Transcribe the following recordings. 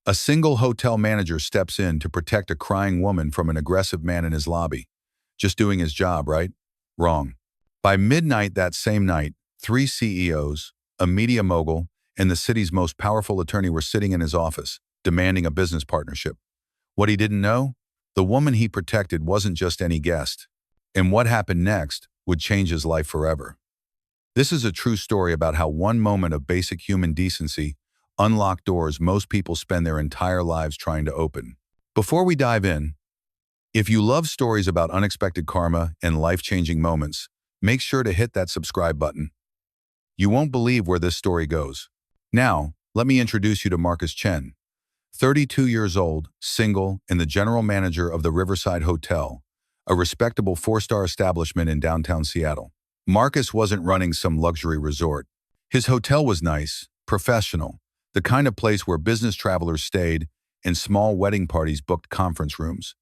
A single hotel manager steps in to protect a crying woman from an aggressive man in his lobby. Just doing his job, right? Wrong. By midnight that same night, three CEOs, a media mogul, and the city's most powerful attorney were sitting in his office, demanding a business partnership. What he didn't know? The woman he protected wasn't just any guest. And what happened next would change his life forever. This is a true story about how one moment of basic human decency unlocked doors most people spend their entire lives trying to open. Before we dive in, if you love stories about unexpected karma and life-changing moments, make sure to hit that subscribe button. You won't believe where this story goes. Now, let me introduce you to Marcus Chen, 32 years old, single, and the general manager of the Riverside Hotel, a respectable four-star establishment in downtown Seattle. Marcus wasn't running some luxury resort. His hotel was nice, professional, the kind of place where business travelers stayed and small wedding parties booked conference rooms.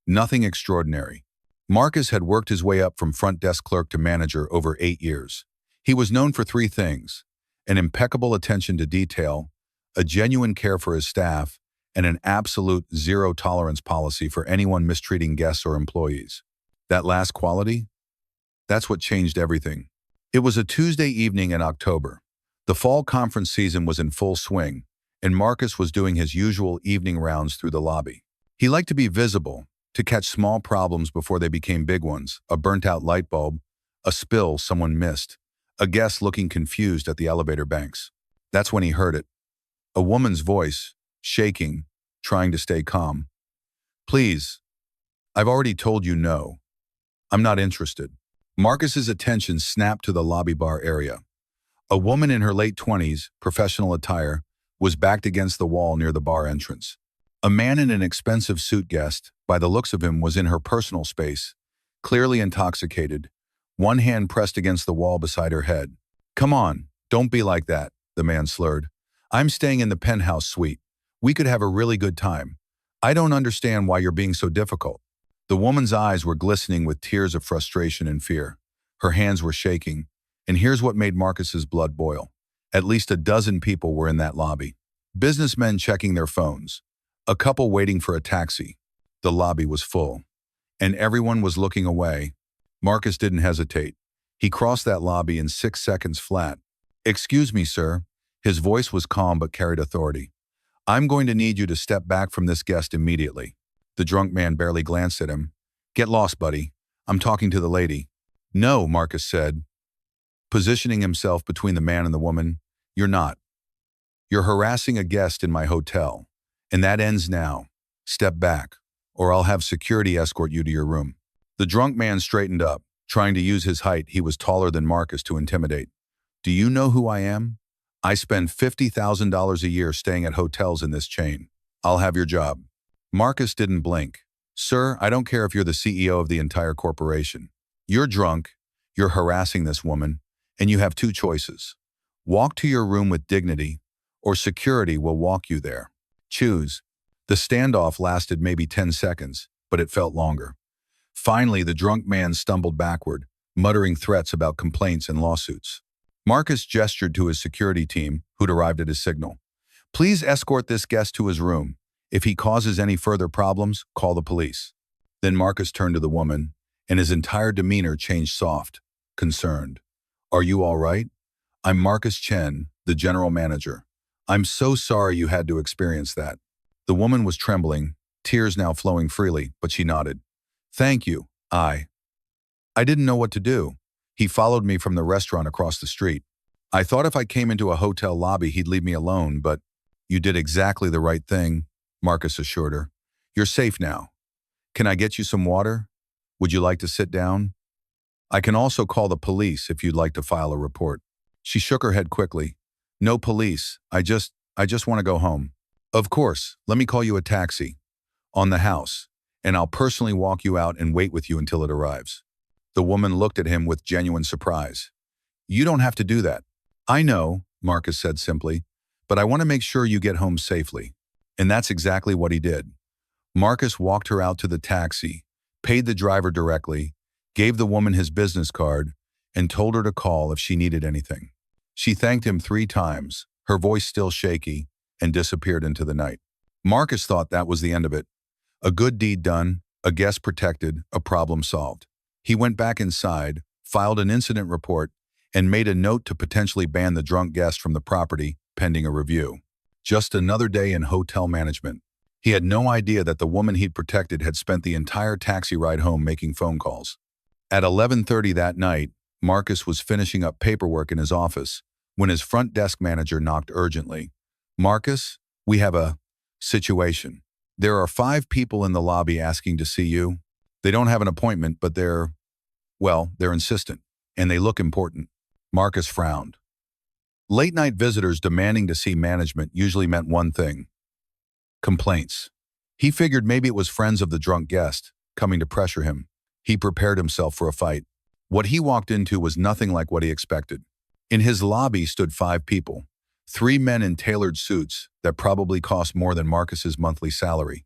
Nothing extraordinary. Marcus had worked his way up from front desk clerk to manager over 8 years. He was known for three things: an impeccable attention to detail, a genuine care for his staff, and an absolute zero-tolerance policy for anyone mistreating guests or employees. That last quality? That's what changed everything. It was a Tuesday evening in October. The fall conference season was in full swing, and Marcus was doing his usual evening rounds through the lobby. He liked to be visible, to catch small problems before they became big ones: a burnt-out light bulb, a spill someone missed, a guest looking confused at the elevator banks. That's when he heard it. A woman's voice, shaking, trying to stay calm. "Please, I've already told you no. I'm not interested." Marcus's attention snapped to the lobby bar area. A woman in her late 20s, professional attire, was backed against the wall near the bar entrance. A man in an expensive suit guest, by the looks of him, was in her personal space, clearly intoxicated, one hand pressed against the wall beside her head. "Come on, don't be like that," the man slurred. "I'm staying in the penthouse suite. We could have a really good time. I don't understand why you're being so difficult." The woman's eyes were glistening with tears of frustration and fear. Her hands were shaking. And here's what made Marcus's blood boil. At least a dozen people were in that lobby. Businessmen checking their phones. A couple waiting for a taxi. The lobby was full. And everyone was looking away. Marcus didn't hesitate. He crossed that lobby in 6 seconds flat. "Excuse me, sir." His voice was calm but carried authority. "I'm going to need you to step back from this guest immediately." The drunk man barely glanced at him. "Get lost, buddy. I'm talking to the lady." "No," Marcus said, positioning himself between the man and the woman. "You're not. You're harassing a guest in my hotel, and that ends now. Step back, or I'll have security escort you to your room." The drunk man straightened up, trying to use his height — he was taller than Marcus — to intimidate. "Do you know who I am? I spend $50,000 a year staying at hotels in this chain. I'll have your job." Marcus didn't blink. "Sir, I don't care if you're the CEO of the entire corporation. You're drunk, you're harassing this woman, and you have two choices. Walk to your room with dignity, or security will walk you there. Choose." The standoff lasted maybe 10 seconds, but it felt longer. Finally, the drunk man stumbled backward, muttering threats about complaints and lawsuits. Marcus gestured to his security team, who'd arrived at his signal. "Please escort this guest to his room. If he causes any further problems, call the police." Then Marcus turned to the woman, and his entire demeanor changed soft, concerned. "Are you all right? I'm Marcus Chen, the general manager. I'm so sorry you had to experience that." The woman was trembling, tears now flowing freely, but she nodded. "Thank you. I didn't know what to do. He followed me from the restaurant across the street. I thought if I came into a hotel lobby, he'd leave me alone, but you did exactly the right thing," Marcus assured her. "You're safe now. Can I get you some water? Would you like to sit down? I can also call the police if you'd like to file a report." She shook her head quickly. "No police. I just want to go home." "Of course. Let me call you a taxi. On the house. And I'll personally walk you out and wait with you until it arrives." The woman looked at him with genuine surprise. "You don't have to do that." "I know," Marcus said simply, "but I want to make sure you get home safely." And that's exactly what he did. Marcus walked her out to the taxi, paid the driver directly, gave the woman his business card, and told her to call if she needed anything. She thanked him 3 times, her voice still shaky, and disappeared into the night. Marcus thought that was the end of it. A good deed done, a guest protected, a problem solved. He went back inside, filed an incident report, and made a note to potentially ban the drunk guest from the property, pending a review. Just another day in hotel management. He had no idea that the woman he'd protected had spent the entire taxi ride home making phone calls. At 11:30 that night, Marcus was finishing up paperwork in his office when his front desk manager knocked urgently. "Marcus, we have a situation. There are 5 people in the lobby asking to see you. They don't have an appointment, but they're insistent, and they look important." Marcus frowned. Late-night visitors demanding to see management usually meant one thing: complaints. He figured maybe it was friends of the drunk guest coming to pressure him. He prepared himself for a fight. What he walked into was nothing like what he expected. In his lobby stood 5 people. 3 men in tailored suits that probably cost more than Marcus's monthly salary.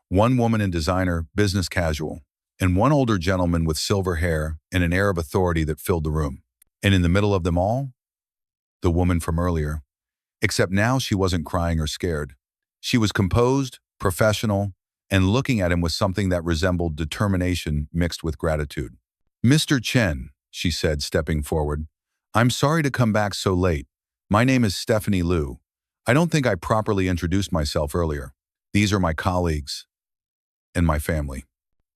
1 woman in designer, business casual, and 1 older gentleman with silver hair and an air of authority that filled the room. And in the middle of them all, the woman from earlier. Except now she wasn't crying or scared. She was composed, professional, and looking at him with something that resembled determination mixed with gratitude. "Mr. Chen," she said, stepping forward, "I'm sorry to come back so late. My name is Stephanie Liu. I don't think I properly introduced myself earlier. These are my colleagues and my family."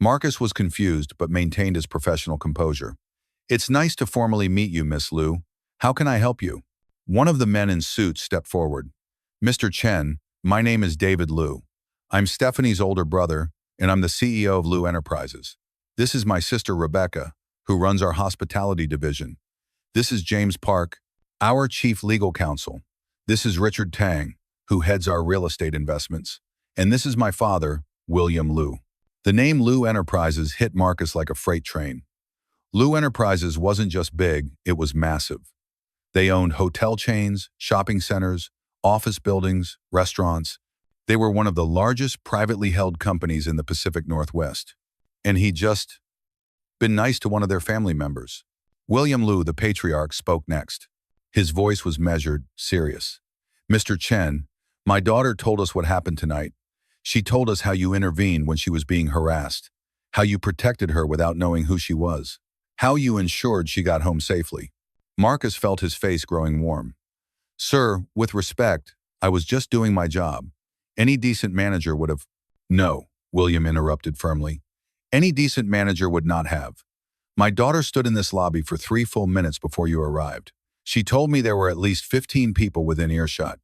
Marcus was confused but maintained his professional composure. "It's nice to formally meet you, Miss Liu. How can I help you?" One of the men in suits stepped forward. "Mr. Chen, my name is David Liu. I'm Stephanie's older brother, and I'm the CEO of Liu Enterprises. This is my sister Rebecca, who runs our hospitality division. This is James Park, our chief legal counsel. This is Richard Tang, who heads our real estate investments. And this is my father, William Liu." The name Liu Enterprises hit Marcus like a freight train. Liu Enterprises wasn't just big, it was massive. They owned hotel chains, shopping centers, office buildings, restaurants. They were one of the largest privately held companies in the Pacific Northwest. And he'd just been nice to one of their family members. William Liu, the patriarch, spoke next. His voice was measured, serious. "Mr. Chen, my daughter told us what happened tonight. She told us how you intervened when she was being harassed, how you protected her without knowing who she was, how you ensured she got home safely." Marcus felt his face growing warm. "Sir, with respect, I was just doing my job. Any decent manager would have—" "No," William interrupted firmly. "Any decent manager would not have. My daughter stood in this lobby for 3 full minutes before you arrived. She told me there were at least 15 people within earshot.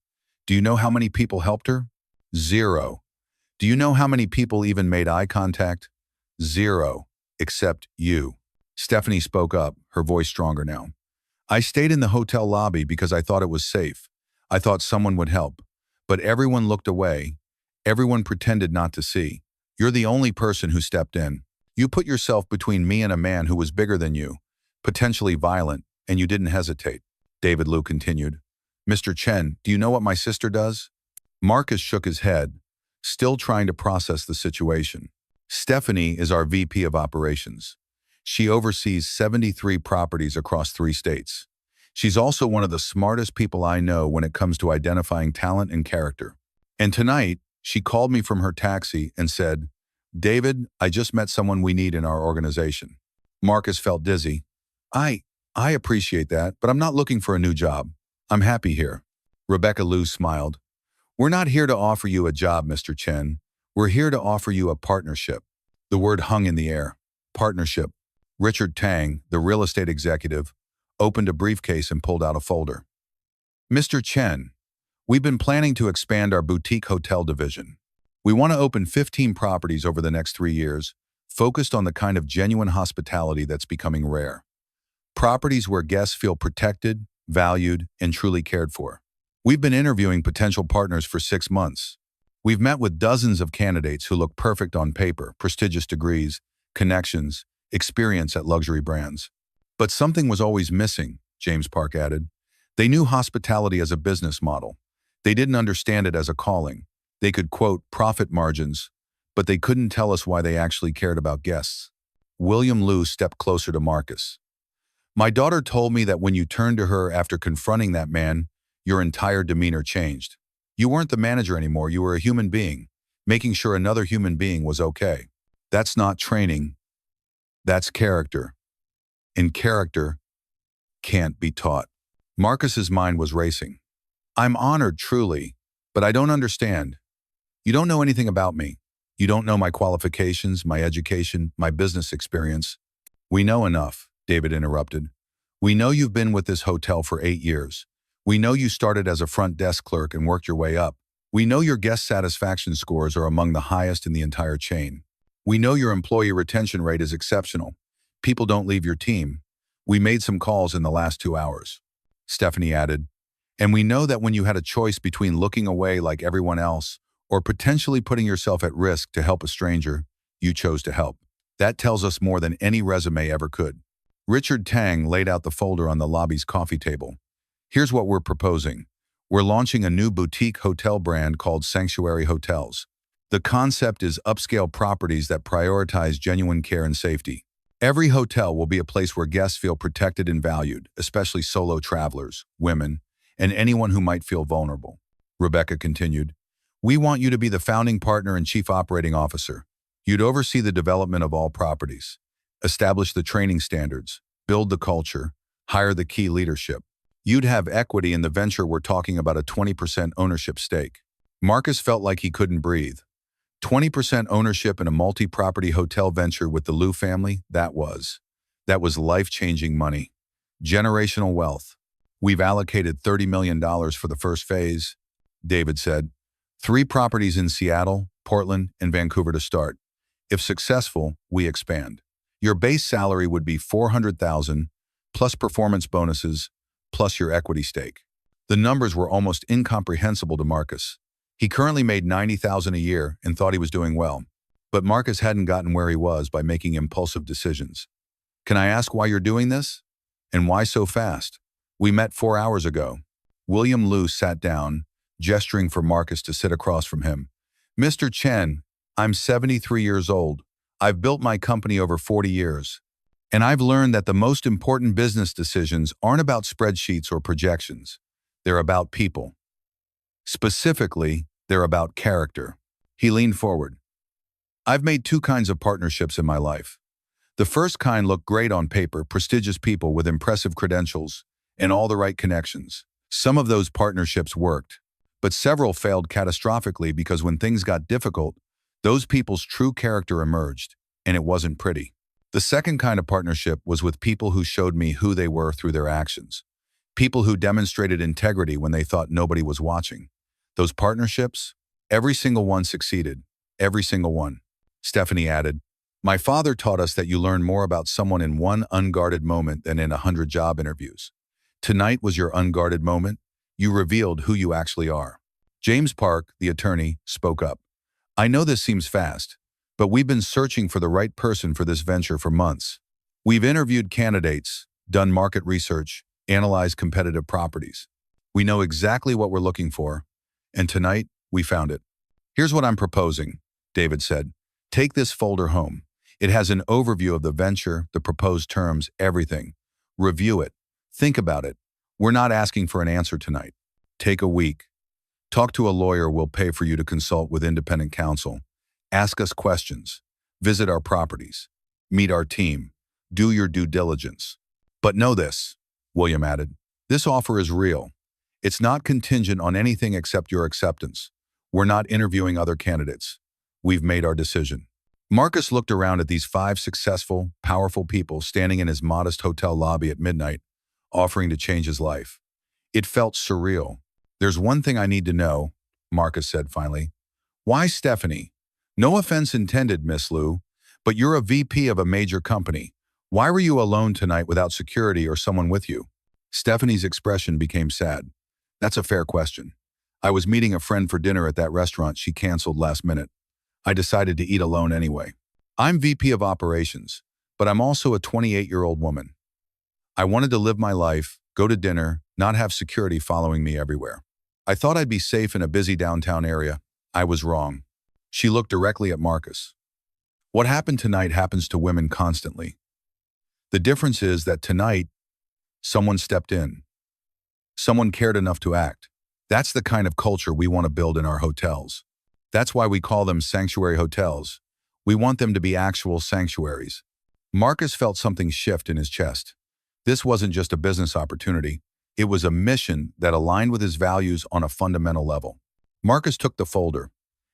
Do you know how many people helped her? 0. Do you know how many people even made eye contact? 0. Except you." Stephanie spoke up, her voice stronger now. "I stayed in the hotel lobby because I thought it was safe. I thought someone would help. But everyone looked away. Everyone pretended not to see. You're the only person who stepped in. You put yourself between me and a man who was bigger than you, potentially violent, and you didn't hesitate." David Liu continued. "Mr. Chen, do you know what my sister does?" Marcus shook his head, still trying to process the situation. "Stephanie is our VP of Operations. She oversees 73 properties across 3 states. She's also one of the smartest people I know when it comes to identifying talent and character. And tonight, she called me from her taxi and said, 'David, I just met someone we need in our organization.'" Marcus felt dizzy. I appreciate that, but I'm not looking for a new job. I'm happy here." Rebecca Liu smiled. "We're not here to offer you a job, Mr. Chen. We're here to offer you a partnership." The word hung in the air. Partnership. Richard Tang, the real estate executive, opened a briefcase and pulled out a folder. "Mr. Chen, we've been planning to expand our boutique hotel division. We want to open 15 properties over the next 3 years, focused on the kind of genuine hospitality that's becoming rare. Properties where guests feel protected, valued, and truly cared for. We've been interviewing potential partners for 6 months. We've met with dozens of candidates who look perfect on paper, prestigious degrees, connections, experience at luxury brands. But something was always missing," James Park added. "They knew hospitality as a business model. They didn't understand it as a calling. They could quote profit margins, but they couldn't tell us why they actually cared about guests." William Liu stepped closer to Marcus. "My daughter told me that when you turned to her after confronting that man, your entire demeanor changed. You weren't the manager anymore, you were a human being, making sure another human being was okay. That's not training, that's character. And character can't be taught. Marcus's mind was racing. I'm honored, truly, but I don't understand. You don't know anything about me. You don't know my qualifications, my education, my business experience. We know enough, David interrupted. We know you've been with this hotel for 8 years. We know you started as a front desk clerk and worked your way up. We know your guest satisfaction scores are among the highest in the entire chain. We know your employee retention rate is exceptional. People don't leave your team. We made some calls in the last 2 hours. Stephanie added, and we know that when you had a choice between looking away like everyone else or potentially putting yourself at risk to help a stranger, you chose to help. That tells us more than any resume ever could. Richard Tang laid out the folder on the lobby's coffee table. Here's what we're proposing. We're launching a new boutique hotel brand called Sanctuary Hotels. The concept is upscale properties that prioritize genuine care and safety. Every hotel will be a place where guests feel protected and valued, especially solo travelers, women, and anyone who might feel vulnerable. Rebecca continued, we want you to be the founding partner and chief operating officer. You'd oversee the development of all properties, establish the training standards, build the culture, hire the key leadership. You'd have equity in the venture. We're talking about a 20% ownership stake. Marcus felt like he couldn't breathe. 20% ownership in a multi-property hotel venture with the Liu family, that was life-changing money. Generational wealth. We've allocated $30 million for the first phase, David said. 3 properties in Seattle, Portland, and Vancouver to start. If successful, we expand. Your base salary would be $400,000, plus performance bonuses, plus your equity stake. The numbers were almost incomprehensible to Marcus. He currently made $90,000 a year and thought he was doing well. But Marcus hadn't gotten where he was by making impulsive decisions. Can I ask why you're doing this? And why so fast? We met 4 hours ago. William Liu sat down, gesturing for Marcus to sit across from him. Mr. Chen, I'm 73 years old. I've built my company over 40 years. And I've learned that the most important business decisions aren't about spreadsheets or projections. They're about people. Specifically, they're about character. He leaned forward. I've made 2 kinds of partnerships in my life. The first kind looked great on paper, prestigious people with impressive credentials and all the right connections. Some of those partnerships worked, but several failed catastrophically because when things got difficult, those people's true character emerged, and it wasn't pretty. The second kind of partnership was with people who showed me who they were through their actions. People who demonstrated integrity when they thought nobody was watching. Those partnerships, every single one succeeded. Every single one. Stephanie added, my father taught us that you learn more about someone in one unguarded moment than in 100 job interviews. Tonight was your unguarded moment. You revealed who you actually are. James Park, the attorney, spoke up. I know this seems fast, but we've been searching for the right person for this venture for months. We've interviewed candidates, done market research, analyzed competitive properties. We know exactly what we're looking for, and tonight we found it. Here's what I'm proposing, David said. Take this folder home. It has an overview of the venture, the proposed terms, everything. Review it. Think about it. We're not asking for an answer tonight. Take a week. Talk to a lawyer. We'll pay for you to consult with independent counsel. Ask us questions. Visit our properties. Meet our team. Do your due diligence. But know this, William added. This offer is real. It's not contingent on anything except your acceptance. We're not interviewing other candidates. We've made our decision. Marcus looked around at these 5 successful, powerful people standing in his modest hotel lobby at midnight, offering to change his life. It felt surreal. There's one thing I need to know, Marcus said finally. Why Stephanie? No offense intended, Miss Liu, but you're a VP of a major company. Why were you alone tonight without security or someone with you? Stephanie's expression became sad. That's a fair question. I was meeting a friend for dinner at that restaurant she canceled last minute. I decided to eat alone anyway. I'm VP of operations, but I'm also a 28-year-old woman. I wanted to live my life, go to dinner, not have security following me everywhere. I thought I'd be safe in a busy downtown area. I was wrong. She looked directly at Marcus. What happened tonight happens to women constantly. The difference is that tonight, someone stepped in. Someone cared enough to act. That's the kind of culture we want to build in our hotels. That's why we call them sanctuary hotels. We want them to be actual sanctuaries. Marcus felt something shift in his chest. This wasn't just a business opportunity. It was a mission that aligned with his values on a fundamental level. Marcus took the folder.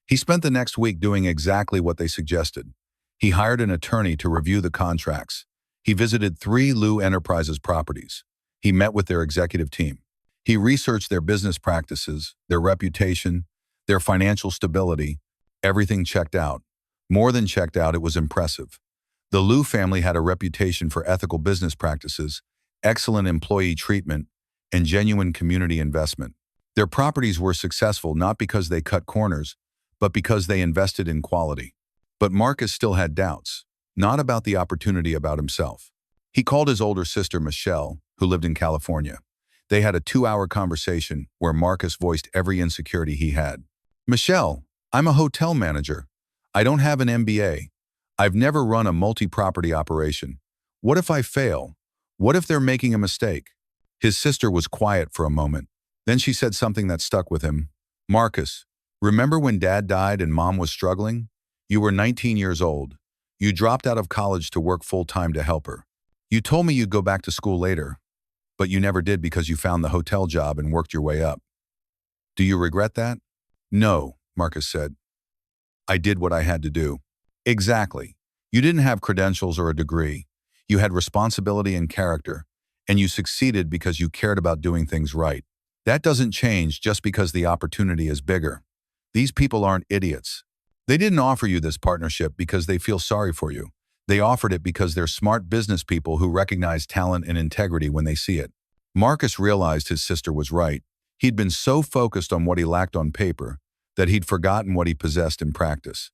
He spent the next week doing exactly what they suggested. He hired an attorney to review the contracts. He visited 3 Lou Enterprises properties. He met with their executive team. He researched their business practices, their reputation, their financial stability. Everything checked out. More than checked out, it was impressive. The Lou family had a reputation for ethical business practices, excellent employee treatment, and genuine community investment. Their properties were successful not because they cut corners, but because they invested in quality. But Marcus still had doubts, not about the opportunity, about himself. He called his older sister, Michelle, who lived in California. They had a 2-hour conversation where Marcus voiced every insecurity he had. "Michelle, I'm a hotel manager. I don't have an MBA. I've never run a multi-property operation. What if I fail? What if they're making a mistake?" His sister was quiet for a moment. Then she said something that stuck with him. "Marcus, remember when Dad died and Mom was struggling? You were 19 years old. You dropped out of college to work full-time to help her. You told me you'd go back to school later, but you never did because you found the hotel job and worked your way up. Do you regret that?" "No," Marcus said. "I did what I had to do." "Exactly. You didn't have credentials or a degree. You had responsibility and character, and you succeeded because you cared about doing things right. That doesn't change just because the opportunity is bigger. These people aren't idiots. They didn't offer you this partnership because they feel sorry for you. They offered it because they're smart business people who recognize talent and integrity when they see it." Marcus realized his sister was right. He'd been so focused on what he lacked on paper that he'd forgotten what he possessed in practice.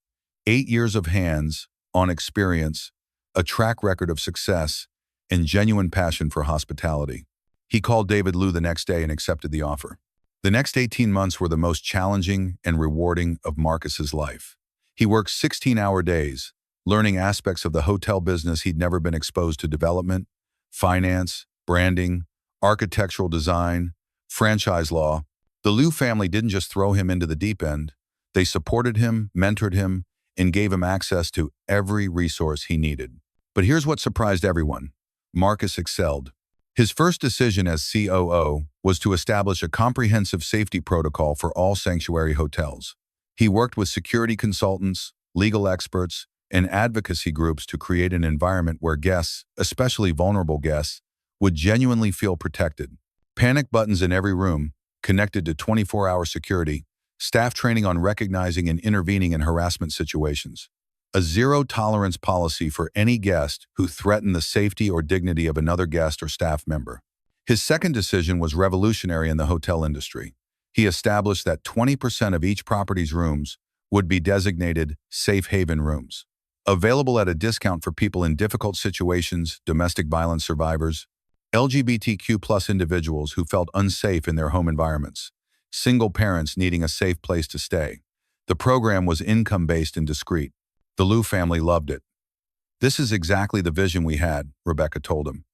8 years of hands-on experience, a track record of success, and genuine passion for hospitality. He called David Lou the next day and accepted the offer. The next 18 months were the most challenging and rewarding of Marcus's life. He worked 16-hour days, learning aspects of the hotel business he'd never been exposed to: development, finance, branding, architectural design, franchise law. The Lou family didn't just throw him into the deep end. They supported him, mentored him, and gave him access to every resource he needed. But here's what surprised everyone. Marcus excelled. His first decision as COO was to establish a comprehensive safety protocol for all sanctuary hotels. He worked with security consultants, legal experts, and advocacy groups to create an environment where guests, especially vulnerable guests, would genuinely feel protected. Panic buttons in every room, connected to 24-hour security, staff training on recognizing and intervening in harassment situations. A zero-tolerance policy for any guest who threatened the safety or dignity of another guest or staff member. His second decision was revolutionary in the hotel industry. He established that 20% of each property's rooms would be designated safe haven rooms, available at a discount for people in difficult situations, domestic violence survivors, LGBTQ+ individuals who felt unsafe in their home environments, single parents needing a safe place to stay. The program was income-based and discreet. The Lou family loved it. "This is exactly the vision we had," Rebecca told him.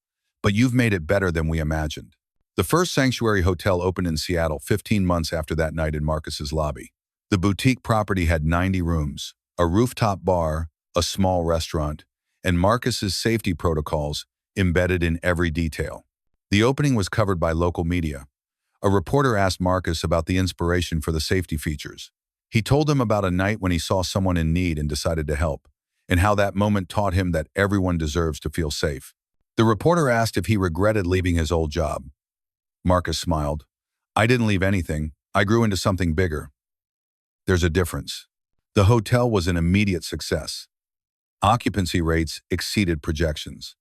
"But you've made it better than we imagined." The first sanctuary hotel opened in Seattle 15 months after that night in Marcus's lobby. The boutique property had 90 rooms, a rooftop bar, a small restaurant, and Marcus's safety protocols embedded in every detail. The opening was covered by local media. A reporter asked Marcus about the inspiration for the safety features. He told them about a night when he saw someone in need and decided to help, and how that moment taught him that everyone deserves to feel safe. The reporter asked if he regretted leaving his old job. Marcus smiled. "I didn't leave anything. I grew into something bigger." There's a difference. The hotel was an immediate success. Occupancy rates exceeded projections.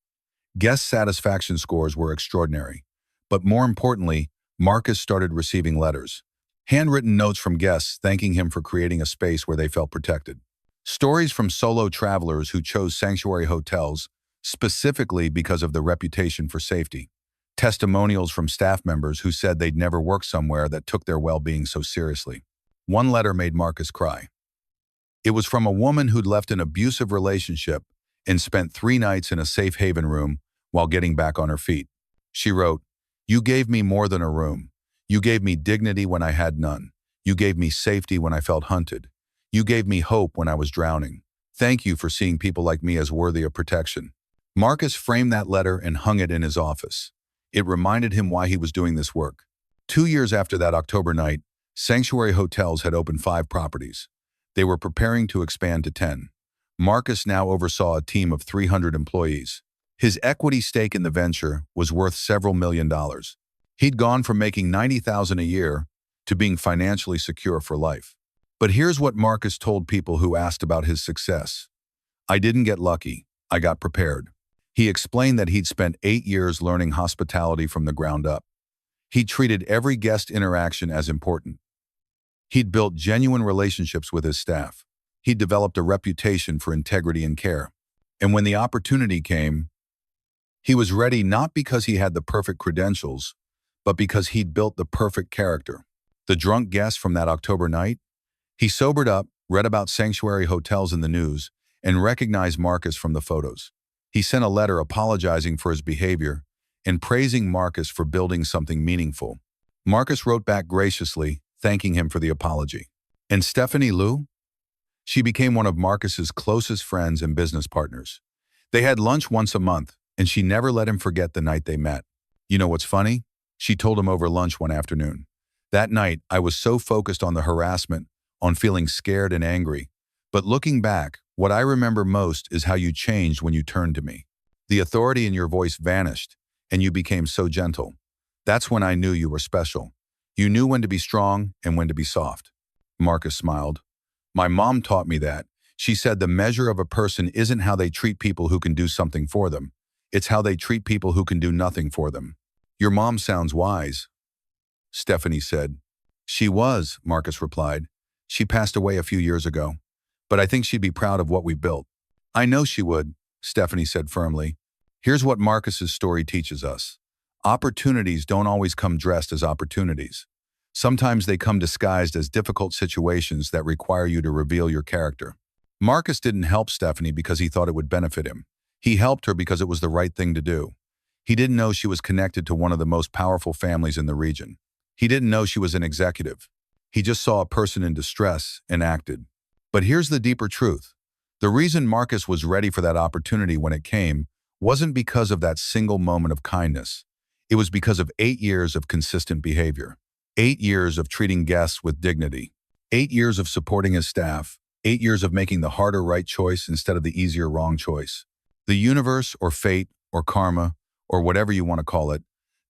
Guest satisfaction scores were extraordinary. But more importantly, Marcus started receiving letters, handwritten notes from guests thanking him for creating a space where they felt protected. Stories from solo travelers who chose sanctuary hotels specifically because of the reputation for safety. Testimonials from staff members who said they'd never worked somewhere that took their well-being so seriously. One letter made Marcus cry. It was from a woman who'd left an abusive relationship and spent 3 nights in a safe haven room while getting back on her feet. She wrote, "You gave me more than a room. You gave me dignity when I had none. You gave me safety when I felt hunted. You gave me hope when I was drowning. Thank you for seeing people like me as worthy of protection." Marcus framed that letter and hung it in his office. It reminded him why he was doing this work. 2 years after that October night, Sanctuary Hotels had opened 5 properties. They were preparing to expand to 10. Marcus now oversaw a team of 300 employees. His equity stake in the venture was worth several $1,000,000. He'd gone from making $90,000 a year to being financially secure for life. But here's what Marcus told people who asked about his success. "I didn't get lucky. I got prepared." He explained that he'd spent 8 years learning hospitality from the ground up. He treated every guest interaction as important. He'd built genuine relationships with his staff. He'd developed a reputation for integrity and care. And when the opportunity came, he was ready not because he had the perfect credentials, but because he'd built the perfect character. The drunk guest from that October night? He sobered up, read about Sanctuary Hotels in the news, and recognized Marcus from the photos. He sent a letter apologizing for his behavior and praising Marcus for building something meaningful. Marcus wrote back graciously, thanking him for the apology. And Stephanie Liu? She became one of Marcus's closest friends and business partners. They had lunch once a month, and she never let him forget the night they met. "You know what's funny?" She told him over lunch one afternoon. "That night, I was so focused on the harassment, on feeling scared and angry. But looking back, what I remember most is how you changed when you turned to me. The authority in your voice vanished, and you became so gentle. That's when I knew you were special. You knew when to be strong and when to be soft." Marcus smiled. "My mom taught me that. She said the measure of a person isn't how they treat people who can do something for them. It's how they treat people who can do nothing for them." "Your mom sounds wise," Stephanie said. "She was," Marcus replied. "She passed away a few years ago. But I think she'd be proud of what we built." "I know she would," Stephanie said firmly. Here's what Marcus's story teaches us. Opportunities don't always come dressed as opportunities. Sometimes they come disguised as difficult situations that require you to reveal your character. Marcus didn't help Stephanie because he thought it would benefit him. He helped her because it was the right thing to do. He didn't know she was connected to one of the most powerful families in the region. He didn't know she was an executive. He just saw a person in distress and acted. But here's the deeper truth. The reason Marcus was ready for that opportunity when it came wasn't because of that single moment of kindness. It was because of 8 years of consistent behavior. 8 years of treating guests with dignity. 8 years of supporting his staff. 8 years of making the harder right choice instead of the easier wrong choice. The universe or fate or karma or whatever you want to call it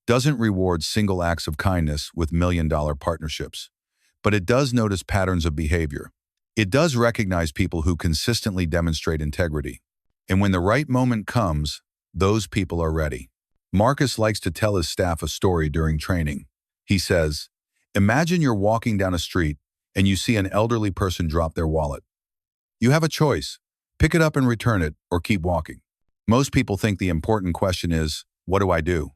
doesn't reward single acts of kindness with million-dollar partnerships. But it does notice patterns of behavior. It does recognize people who consistently demonstrate integrity. And when the right moment comes, those people are ready. Marcus likes to tell his staff a story during training. He says, "Imagine you're walking down a street and you see an elderly person drop their wallet. You have a choice. Pick it up and return it, or keep walking." Most people think the important question is, what do I do?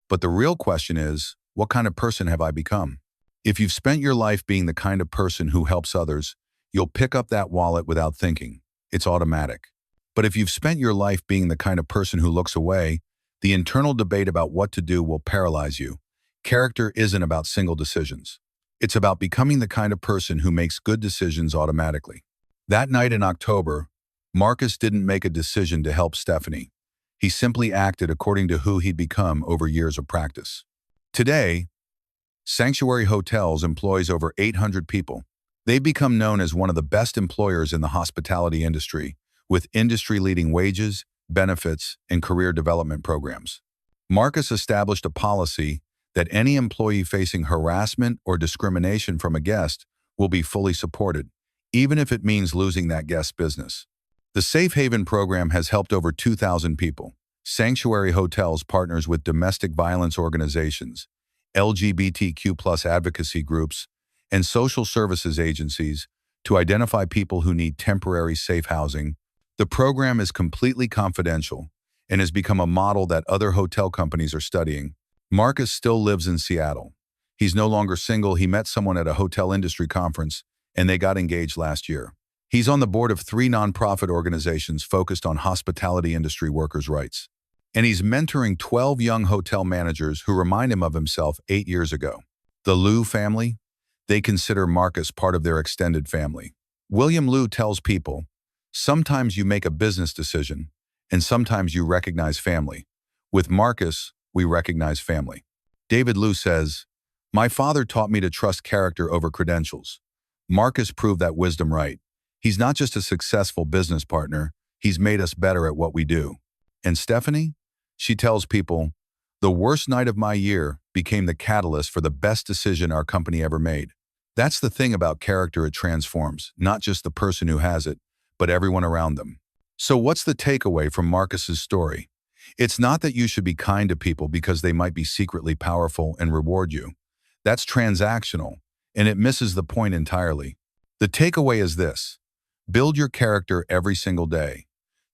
But the real question is, what kind of person have I become? If you've spent your life being the kind of person who helps others, you'll pick up that wallet without thinking. It's automatic. But if you've spent your life being the kind of person who looks away, the internal debate about what to do will paralyze you. Character isn't about single decisions. It's about becoming the kind of person who makes good decisions automatically. That night in October, Marcus didn't make a decision to help Stephanie. He simply acted according to who he'd become over years of practice. Today, Sanctuary Hotels employs over 800 people. They've become known as one of the best employers in the hospitality industry, with industry-leading wages, benefits, and career development programs. Marcus established a policy that any employee facing harassment or discrimination from a guest will be fully supported, even if it means losing that guest's business. The Safe Haven program has helped over 2,000 people. Sanctuary Hotels partners with domestic violence organizations, LGBTQ+ advocacy groups, and social services agencies to identify people who need temporary safe housing. The program is completely confidential and has become a model that other hotel companies are studying. Marcus still lives in Seattle. He's no longer single. He met someone at a hotel industry conference, and they got engaged last year. He's on the board of 3 nonprofit organizations focused on hospitality industry workers' rights. And he's mentoring 12 young hotel managers who remind him of himself 8 years ago. The Liu family? They consider Marcus part of their extended family. William Liu tells people, sometimes you make a business decision, and sometimes you recognize family. With Marcus, we recognize family. David Liu says, my father taught me to trust character over credentials. Marcus proved that wisdom right. He's not just a successful business partner, he's made us better at what we do. And Stephanie? She tells people, the worst night of my year became the catalyst for the best decision our company ever made. That's the thing about character, it transforms, not just the person who has it, but everyone around them. So what's the takeaway from Marcus's story? It's not that you should be kind to people because they might be secretly powerful and reward you. That's transactional, and it misses the point entirely. The takeaway is this: build your character every single day.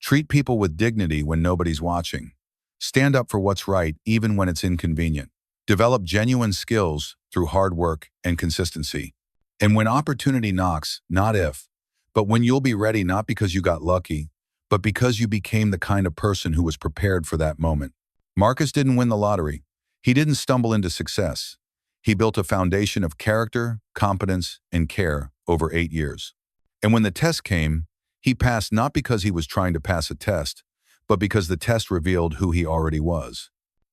Treat people with dignity when nobody's watching. Stand up for what's right even when it's inconvenient. Develop genuine skills through hard work and consistency. And when opportunity knocks, not if, but when you'll be ready, not because you got lucky, but because you became the kind of person who was prepared for that moment. Marcus didn't win the lottery. He didn't stumble into success. He built a foundation of character, competence, and care over 8 years. And when the test came, he passed not because he was trying to pass a test, but because the test revealed who he already was.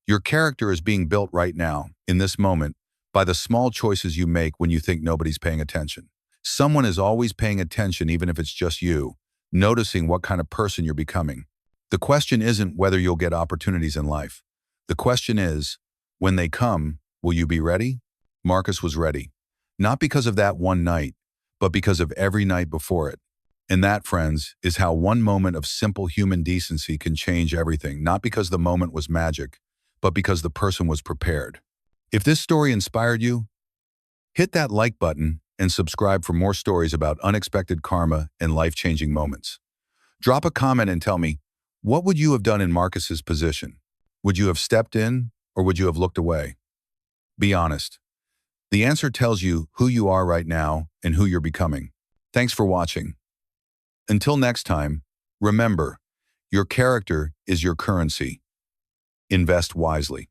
Your character is being built right now, in this moment, by the small choices you make when you think nobody's paying attention. Someone is always paying attention, even if it's just you, noticing what kind of person you're becoming. The question isn't whether you'll get opportunities in life. The question is, when they come, will you be ready? Marcus was ready, not because of that one night, but because of every night before it. And that, friends, is how one moment of simple human decency can change everything, not because the moment was magic, but because the person was prepared. If this story inspired you, hit that like button and subscribe for more stories about unexpected karma and life-changing moments. Drop a comment and tell me, what would you have done in Marcus's position? Would you have stepped in, or would you have looked away? Be honest. The answer tells you who you are right now and who you're becoming. Thanks for watching. Until next time, remember, your character is your currency. Invest wisely.